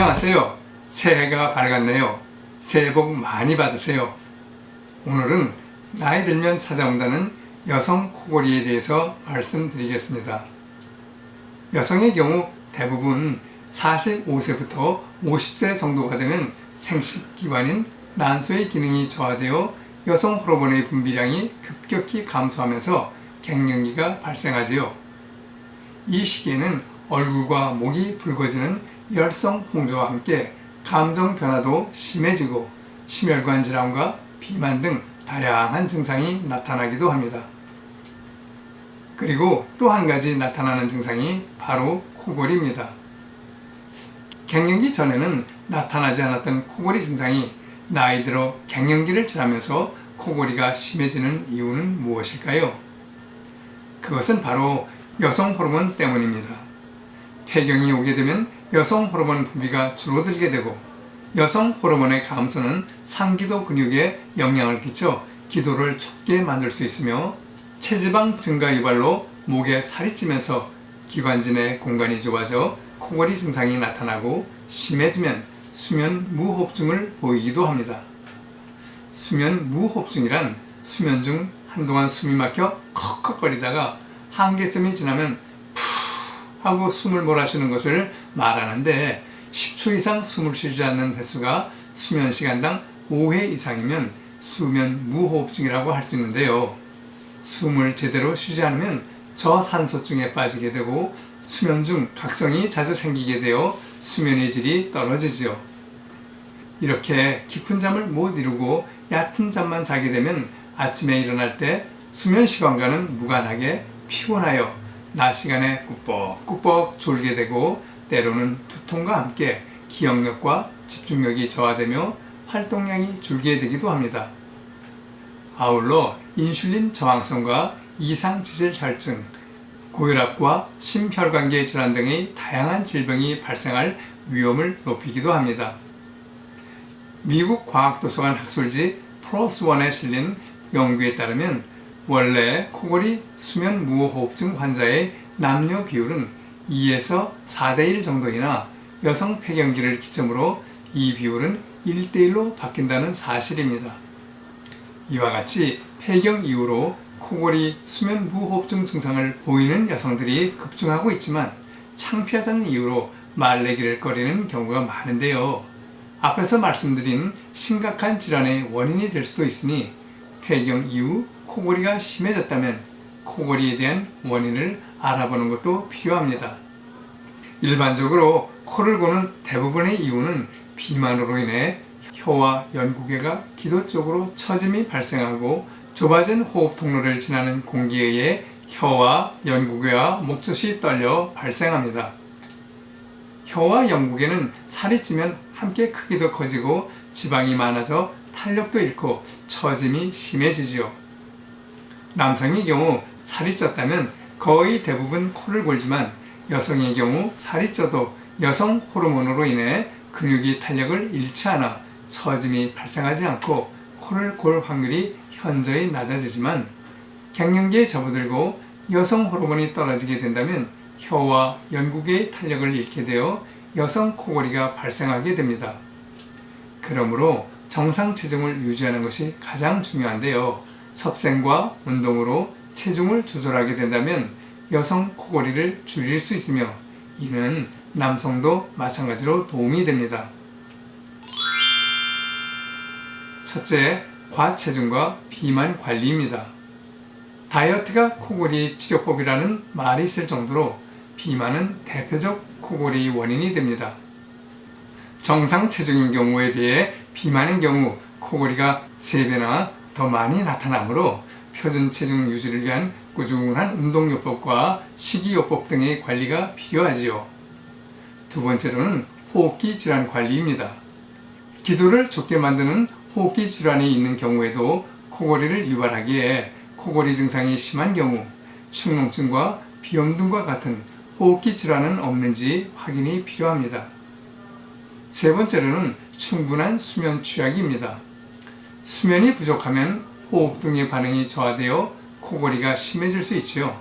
안녕하세요. 새해가 밝았네요. 새해 복 많이 받으세요. 오늘은 나이 들면 찾아온다는 여성 코골이에 대해서 말씀드리겠습니다. 여성의 경우 대부분 45세부터 50세 정도가 되면 생식기관인 난소의 기능이 저하되어 여성 호르몬의 분비량이 급격히 감소하면서 갱년기가 발생하지요. 이 시기에는 얼굴과 목이 붉어지는 열성 홍조와 함께 감정 변화도 심해지고 심혈관 질환과 비만 등 다양한 증상이 나타나기도 합니다. 그리고 또 한 가지 나타나는 증상이 바로 코골이입니다. 갱년기 전에는 나타나지 않았던 코골이 증상이 나이 들어 갱년기를 지나면서 코골이가 심해지는 이유는 무엇일까요? 그것은 바로 여성 호르몬 때문입니다. 폐경이 오게 되면 여성 호르몬 분비가 줄어들게 되고 여성 호르몬의 감소는 상기도 근육에 영향을 끼쳐 기도를 좁게 만들 수 있으며 체지방 증가 유발로 목에 살이 찌면서 기관지 공간이 좁아져 코골이 증상이 나타나고 심해지면 수면 무호흡증을 보이기도 합니다. 수면 무호흡증이란 수면 중 한동안 숨이 막혀 컥컥거리다가 한계점이 지나면 푸 하고 숨을 몰아쉬는 것을 말하는데 10초 이상 숨을 쉬지 않는 횟수가 수면 시간당 5회 이상이면 수면 무호흡증이라고 할 수 있는데요. 숨을 제대로 쉬지 않으면 저산소증에 빠지게 되고 수면 중 각성이 자주 생기게 되어 수면의 질이 떨어지지요. 이렇게 깊은 잠을 못 이루고 얕은 잠만 자게 되면 아침에 일어날 때 수면 시간과는 무관하게 피곤하여 낮 시간에 꾸벅꾸벅 졸게 되고 때로는 두통과 함께 기억력과 집중력이 저하되며 활동량이 줄게 되기도 합니다. 아울러 인슐린 저항성과 이상지질혈증, 고혈압과 심혈관계 질환 등의 다양한 질병이 발생할 위험을 높이기도 합니다. 미국 과학도서관 학술지 플러스1에 실린 연구에 따르면 원래 코골이 수면 무호흡증 환자의 남녀 비율은 2에서 4대1 정도이나 여성 폐경기를 기점으로 이 비율은 1대1로 바뀐다는 사실입니다. 이와 같이 폐경 이후로 코골이 수면 무호흡증 증상을 보이는 여성들이 급증하고 있지만 창피하다는 이유로 말내기를 꺼리는 경우가 많은데요. 앞에서 말씀드린 심각한 질환의 원인이 될 수도 있으니 폐경 이후 코골이가 심해졌다면 코골이에 대한 원인을 알아보는 것도 필요합니다. 일반적으로 코를 고는 대부분의 이유는 비만으로 인해 혀와 연구개가 기도 쪽으로 처짐이 발생하고 좁아진 호흡 통로를 지나는 공기에 의해 혀와 연구개와 목젖이 떨려 발생합니다. 혀와 연구개는 살이 찌면 함께 크기도 커지고 지방이 많아져 탄력도 잃고 처짐이 심해지지요. 남성의 경우 살이 쪘다면 거의 대부분 코를 골지만 여성의 경우 살이 쪄도 여성 호르몬으로 인해 근육이 탄력을 잃지 않아 처짐이 발생하지 않고 코를 골 확률이 현저히 낮아지지만 갱년기에 접어들고 여성 호르몬이 떨어지게 된다면 혀와 연구개의 탄력을 잃게 되어 여성 코골이가 발생하게 됩니다. 그러므로 정상 체중을 유지하는 것이 가장 중요한데요. 섭생과 운동으로 체중을 조절하게 된다면 여성 코골이를 줄일 수 있으며 이는 남성도 마찬가지로 도움이 됩니다. 첫째, 과체중과 비만 관리입니다. 다이어트가 코골이 치료법이라는 말이 있을 정도로 비만은 대표적 코골이 원인이 됩니다. 정상 체중인 경우에 비해 비만인 경우 코골이가 3배나 더 많이 나타나므로 표준 체중 유지를 위한 꾸준한 운동요법과 식이요법 등의 관리가 필요하지요. 두 번째로는 호흡기 질환 관리입니다. 기도를 좁게 만드는 호흡기 질환이 있는 경우에도 코골이를 유발하기에 코골이 증상이 심한 경우 축농증과 비염 등과 같은 호흡기 질환은 없는지 확인이 필요합니다. 세 번째로는 충분한 수면 취약입니다. 수면이 부족하면 호흡 등의 반응이 저하되어 코골이가 심해질 수 있지요.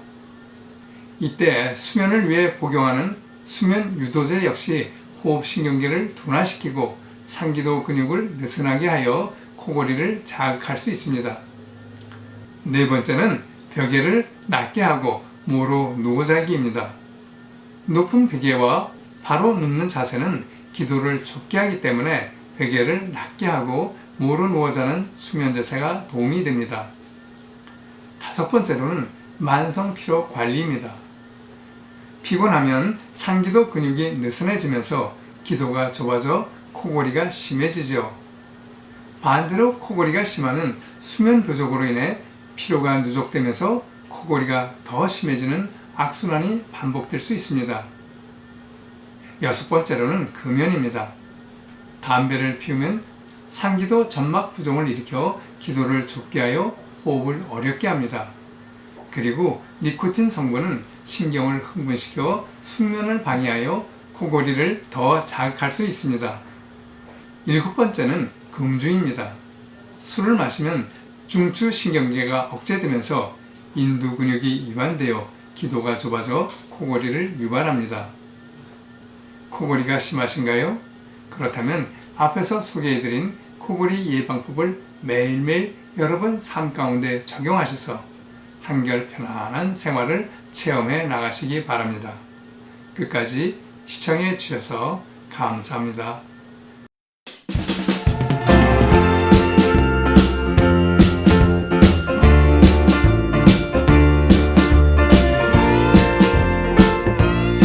이때 수면을 위해 복용하는 수면 유도제 역시 호흡신경계를 둔화시키고 상기도 근육을 느슨하게 하여 코골이를 자극할 수 있습니다. 네 번째는 베개를 낮게 하고 모로 누워 자기입니다. 높은 베개와 바로 눕는 자세는 기도를 좁게 하기 때문에 베개를 낮게 하고 모로 누워 자는 수면 자세가 도움이 됩니다. 다섯 번째로는 만성 피로 관리입니다. 피곤하면 상기도 근육이 느슨해지면서 기도가 좁아져 코골이가 심해지죠. 반대로 코골이가 심하면 수면 부족으로 인해 피로가 누적되면서 코골이가 더 심해지는 악순환이 반복될 수 있습니다. 여섯 번째로는 금연입니다. 담배를 피우면 상기도 점막 부종을 일으켜 기도를 좁게 하여 호흡을 어렵게 합니다. 그리고 니코틴 성분은 신경을 흥분시켜 숙면을 방해하여 코골이를 더 자극할 수 있습니다. 일곱 번째는 금주입니다. 술을 마시면 중추신경계가 억제되면서 인두 근육이 이완되어 기도가 좁아져 코골이를 유발합니다. 코골이가 심하신가요? 그렇다면 앞에서 소개해드린 코골이 예방법을 매일매일 여러분 삶 가운데 적용하셔서 한결 편안한 생활을 체험해 나가시기 바랍니다. 끝까지 시청해 주셔서 감사합니다.